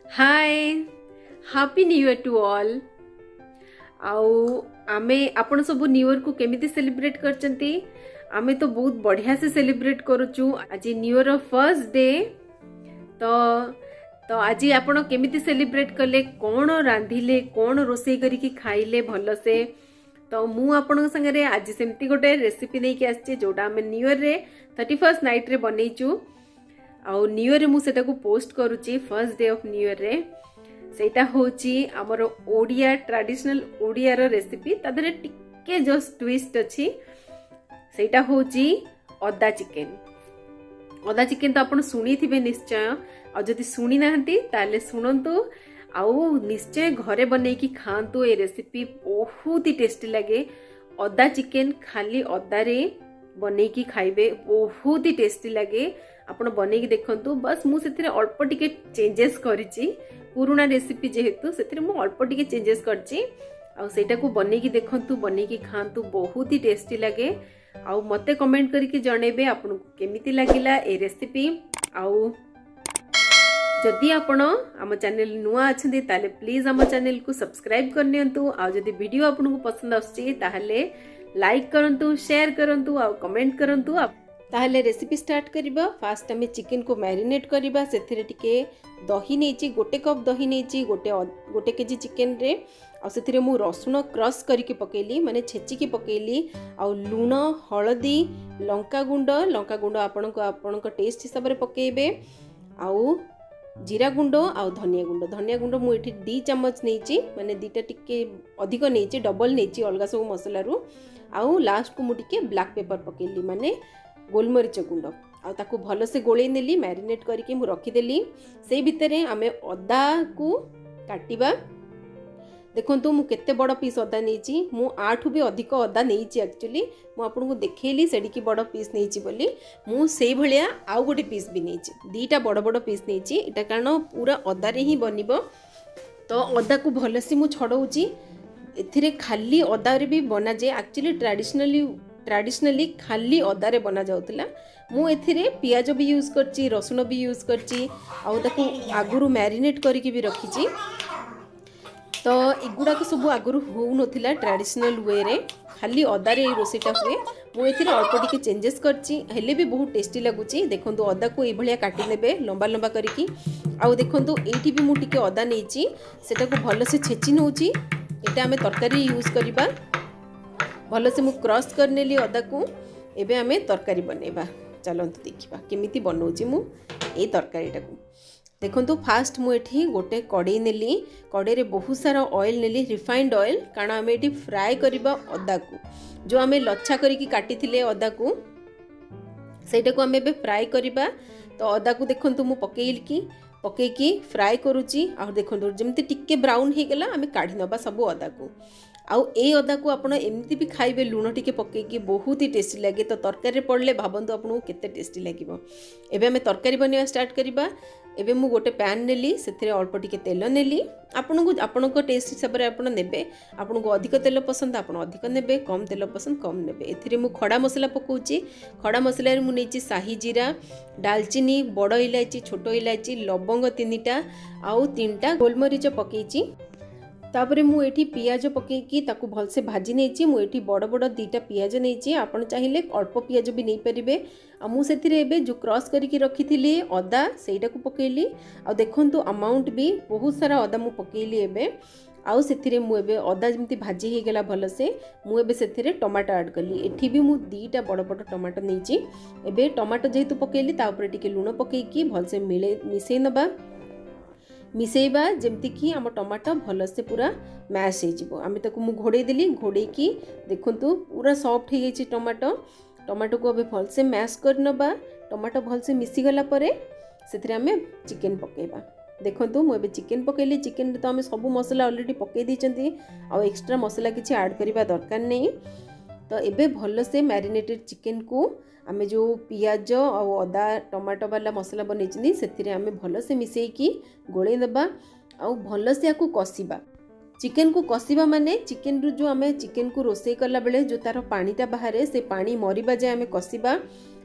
Hi happy new year to all. आउ आमे आपण सब न्यू ईयर को केमिति सेलिब्रेट करचंती। आमे तो बहुत बढ़िया से सेलिब्रेट करूचु। आज न्यू ईयर फर्स्ट डे। तो तो आज आपण केमिति सेलिब्रेट कले, कौन रांधिले, कौन रोसई करिकी खाइले भल से। तो मु आपण संगे आज सेमती गोटे रेसिपी नहीं कि आछे जोटा आमे न्यू ईयर रे 31st नाइट रे बनैचु। आउ न्यू ईयर मुझे पोस्ट करुच्ची first day of new year रे। सेटा होची हमर ओडिया ट्रेडिशनल ओडिया रो रेसिपी। तादरे टिके जस्ट ट्विस्ट अछि। सेटा होची अदा चिकेन। अदा चिकेन तो आपण सुनी थिबे निश्चय। आ जदि सुनी नाहंती ताले सुनंतु। आउ निश्चय घरे बनै की खांतु। ए रेसिपी बहुत ही टेस्टी लगे। अदा चिकेन खाली अदा रे बनै की खाइबे, बहुत ही टेस्टी लगे। आपण बनेकी देखंतु। बस मु सेथिरे अल्प टिके चेंजेस करिछि। पुराना रेसिपी जेहेतु सेथिरे मु अल्प टिके चेंजेस करछि। आ सेटा को बनेकी देखंतु, बनेकी खांतु, बहुत ही टेस्टी लगे। आ मते कमेंट करके जणेबे आपन केमिति लागिला ए रेसिपी। आ जदि आपण आम चैनल नुआ अछंती ताले प्लीज आम चैनल को सब्सक्राइब करनियंतु। आ जदि वीडियो आपन को पसंद आछि ताहले लाइक करंतु, शेयर करंतु आ कमेंट करंतु। ताहले रेसिपी स्टार्ट करिबा। फास्ट आमे चिकन को मैरिनेट करिबा। सेथिरे टिके दही नेची, गोटे कप दही नेची गोटे केजी चिकन रे। आ सेथिरे मु रसुण क्रश करके पकेली, माने छेची के पकेली। आ लूण, हळदी, लंका गुंड आपनको टेस्ट हिसाब रे पकेबे। आ जीरा गुंड आ धनिया गुंड मु एठी 2 चम्मच नेची, माने दीटा टिके अधिक नेची, डबल नेची अलगा सब मसला रु। आ लास्ट को मु टिके ब्लैक पेपर पकेली, माने गोलमरीच गुंड। आ ताकू भल से गोले नेली, मैरिनेट करके मु रखीदेली। से भितर आमे अदा को काटिबा। देखंतु मु केते बड़ पीस अदा नेची। मु 8 भी अधिक अदा नेची। एक्चुअली मु आपनको देखेली सेडी की बड़ पीस नेची बोली। मु सेई भलिया आउ गोटे पीस भी नेची, 2टा बड़ बड़ पीस नेची। एटा कारण पूरा अदा रे ही बनिबो। तो अदा को भल से मु छडौची। एथिरे खाली अदा रे भी बना जे। एक्चुअली ट्रेडिशनली खाली अदा रे बना जाउतला। मु एथिरे पियाज भी यूज करची, रसुण भी यूज करची। आउ ताकू आगुरु मैरिनेट करके भी रखीची। तो एगुड़ा को सब आगुरु हो नथिला ट्रेडिशनल वे रे, खाली अदा रे रोसेटा हुए। मु एथिरे अल्प टिके चेंजेस करची, हेले भी बहुत टेस्टी लागुची। देखंतु अदा को ए भलिया काटी नेबे लंबा लंबा करिकी। आउ देखंतु एठी भी मु टिके अदा नेची, सेटा को भलो से छेची नउची। एटा हमें तरकारी यूज करिबा। भल से मु क्रश कर नेली अदा को। एबे आमे तरकारी बनेबा। चलंतु देखिबा केमिति बनौची मु ए तरकारीटा को। देखंतु फास्ट मु एठी गोटे कड़ाई नेली। कड़ाई रे बहुत सारा ऑयल नेली, रिफाइंड ऑयल, कारण आमे एठी फ्राई करिबा अदा को। जो आमे लच्छा करिकी काटी थिले अदा को, सेटा को आमे बे फ्राई करिबा। तो अदा को देखंतु मु पकेकी फ्राई करूची। आ देखंतु जेमति टिके ब्राउन हे गेला आमे काढी नबा सब अदा को। आउ ए अदा को आपण एमती भी खाइबे लूण टिके पकेकी, बहुत ही टेस्टी लगे। तो तरकारी पड़ले भाबंतु आपन केते टेस्टी लागिबो। एबे हमें तरकारी बनेवा स्टार्ट करिबा। एबे मु गोटे पैन नेली, सेथिरे अल्प टिके तेल नेली। आपनको टेस्ट हिसाब रे आपण नेबे। आपनको अधिक तेल पसंद आपण अधिक नेबे, कम तेल पसंद कम नेबे। एथिरे मु खड़ा मसला पकोची। खड़ा मसला रे मु नेची शाही जीरा, दालचीनी, बड़ इलायची, छोट इलायची, लवंग 3टा आउ 3टा गोलमरीच पकेची। तापरे मु एठी पियाज पकेकी ताकू भल से भाजी नेची। मु एठी बड़ बड़ 2टा पियाज नेची। आपण चाहिले अल्प पियाज भी नै परिबे। आ मु सेथिरे एबे जो क्रॉस करके रखिथिली अदा सेटा को पकेली। आ देखंतु अमाउंट भी बहुत सारा अदा मु पकेली एबे। आउ सेथिरे मु एबे अदा जेमती भाजी हे गेला भल से, मु एबे सेथिरे टमाटो ऐड कली। एठी भी मु 2टा बड़ बड़ टमाटो नेची। एबे टमाटो जेहेतु पकेली ता ऊपर टिके लूण पकेकी भल से मिसै नबा। मिसेइबा जेमती कि आम टमाटो भल से पूरा मैश हो जिवो। आमे ताकू मु घोड़े देली। घोड़े की देखंतु पूरा सॉफ्ट हो गई टमाटो को अबे भल से मैश कर नबा। टमाटो भल से मिसी गला परे सेथिरे आमे चिकन पकेबा। देखंतु मु एबे चिकन पकेली। चिकन रे तो आमे सब मसला ऑलरेडी पके दैचंती। आ एक्स्ट्रा मसला किछि ऐड करिबा दरकार नै। तो एबे भल से मैरिनेटेड चिकन को आमे जो पियाज और अदा टमाटो वाला मसला बनेछि सेथिरे आमे भल से मिसेकी गोळे देबा। आ भल से याकू कसिबा। चिकन को कसिबा माने चिकन रु जो आमे चिकन को रोसे कला बेले जो तार पानीटा बाहरे से पानी मरिबा जे आमे कसिबा।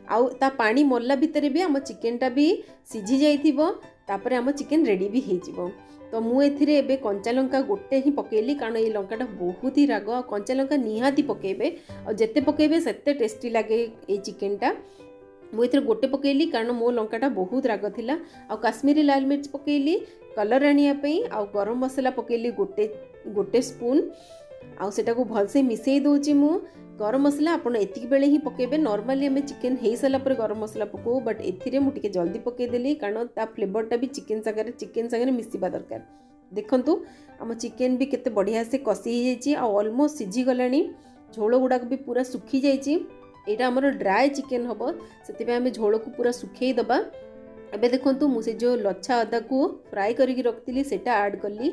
आउ ता पानी मरला भितर भी आम चिकेनटा भी सिझी जाइथिबो। तापर आम चिकेन रेडी भी हो। तो मु एथिरे एबे कंचा लंका गोटे ही पकेली, कारण ये लंकाटा बहुत ही राग आ कंचा लंका निहाती पकेबे और जेते पकेबे सेते टेस्टी लगे ये चिकेनटा। मुझे गोटे पकेली कारण मो लंकाटा बहुत राग थिला। आ काश्मीरी लाल मिर्च पकेली कलर आनी आ गरम मसला पकेली गोटे गोटे स्पून आ सेटा को भलसे मिसई दउची मु। गरम मसला आपण एतिक बेले ही पकेबे, नॉर्मली हमें चिकेन हे साला पर गरम मसला पको, बट एथिरे मु टिके जल्दी पके देली कारण ता फ्लेवरटा भी चिकेन संगे मिसिबा दरकार। देखंतु आम चिकेन भी केते बढ़िया से कसी ही जाइची आ ऑलमोस्ट सिझी गलानी, झोल गुडाक भी पूरा सुखी जाइची। एटा हमर ड्राई चिकेन हबो, सेति आम झोल को पूरा सुखई दबा। एबे देखंतु मु से जो लच्छा अदा को फ्राई करके रखतिली सेटा ऐड करली,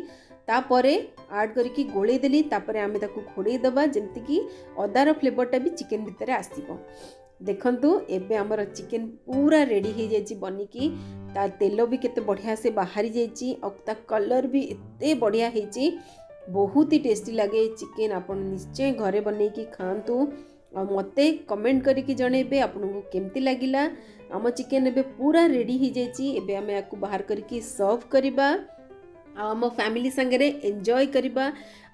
तापरे ऐड करके गोले देली, तापरे आमे ताकू घोड़े दबा जेमति कि अदार फ्लेवरटा भी चिकेन भितर आसीबो। देखंतु एबे हमर चिकेन पूरा रेडी हो जाइची बनिकी, ता तेल भी केते बढ़िया से बाहरी जाइची और ता कलर भी एते बढ़िया हेची, बहुत ही टेस्टी लगे चिकेन। आपण निश्चय घरे बनेकी खांतु और मते कमेंट करके जणेबे आपनको केमती लागिला। आम चिकेन एबे पूरा रेडी हो जाइची, एबे आमे याकू बाहर करके सर्व करिबा आम फैमिली संगे एंजॉय करबा।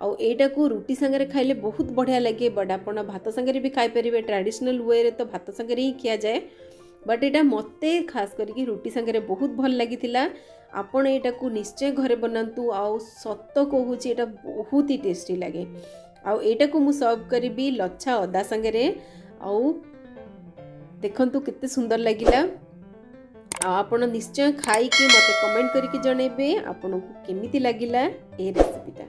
आउ एटा को रुटी संगे खाइले बहुत बढ़िया लगे, बट आपण भात संगे भी खाई परिबे। ट्रेडिशनल वे रे तो भात संगे ही खिया जाए, बट एटा मते खास करके रुटी संगे बहुत भल लागिथिला। आपण एटा को निश्चय घरे बनांतु, आउ सत्त कहूची एटा बहुत ही टेस्टी लगे। आउ एटा को मु सर्व करिबी लच्छा अदा संगे। आउ देखंतु केते सुंदर लागिला। आपण निश्चय खाई कि मते कमेंट करके जणेबे आपनको केमिति लागिला ए रेसिपीटा।